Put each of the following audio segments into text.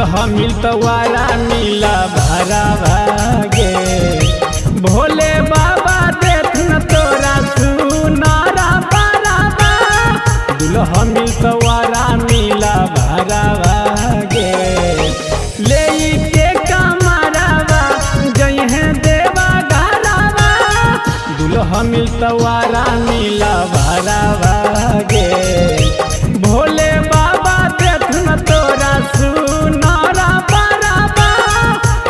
दुल्हा मिलतवारा मिला भरा भागे। भोले बाबा देखन तोरा सुनारा बराबा। दुल्हा मिलतवारा मिला भरा भागे। ले के कमरवा जइहे देवा घरवा। दुल्हा मिलतवारा मिला भरा भागे। भोले बाबा देखन तोरा सुनारा बराबा।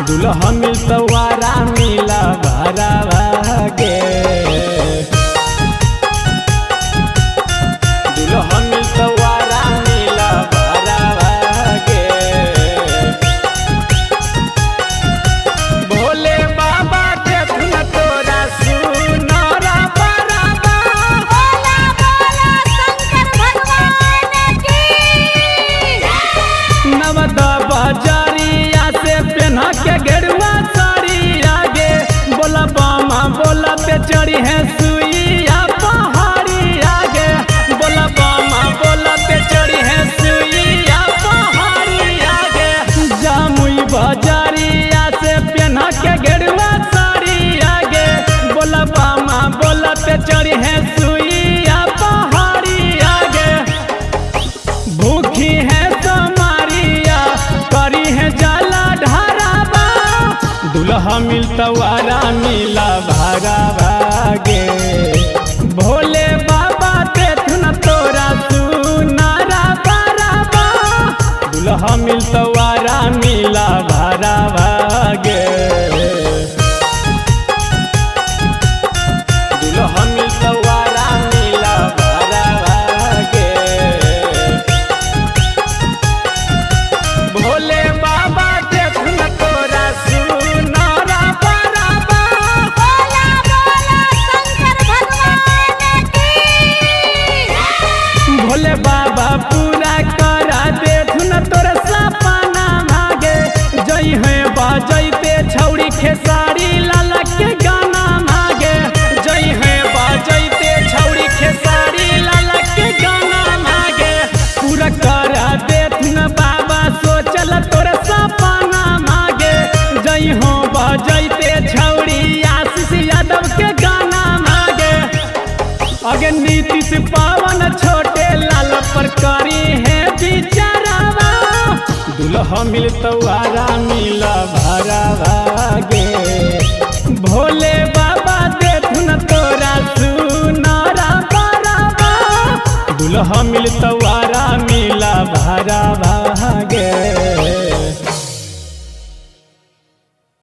दुल्हा मिलतवारा मिला भरा भागे। दुल्हा मिलतवारा मिला भरा भागे। भोले बाबा देखन तोरा सुनारा बराबा। बोला बोला शंकर भगवान की। नवद बजरिया से पेन्हा के गेरुआ साड़ी आगे। बोला बामा बोला पे चढ़ी है सुइया पहाड़ी आगे। बोला बामा बोला पे चढ़ी है सुइया पहाड़ी आगे। जामुई बजरिया से पेन्हा के गेरुआ साड़ी आगे। बोला बामा बोला पे चढ़ी है सुइया पहाड़ी आगे। भूखी है मारिया करी है जाला ढाराबा। दुल्हा मिलतवारा मिला भरा भागे। भोले बाबा देखन तोरा सुनारा बराबा। दुल्हा मिलतवारा मिला भरा भागे। दुल्हा मिलतवारा मिला भरा भागे। भोले बाबा देखन तोरा सुनारा बराबा। बोला बोला शंकर भगवान की। भोले बाबा पूरा करा देखन तोरा सपना भागे। जई है बजैते छौड़ी खेसारी लाला के गाना भागे। जई है बजैते छौड़ी खेसारी लाला के गाना भागे। पूरा करा देखन बाबा सोचल तोरा सपना भागे। जई हो बजैते छौड़ी आशीष यादव के गाना भागे। अगे नीतीश पावन छोटे लाल पर करी है बिचारावा। दुल्हा मिलतवारा मिला भरा भागे। भोले बाबा देखन तोरा सुनारा बराबा। दुल्हा मिलतवारा मिला भरा भागे।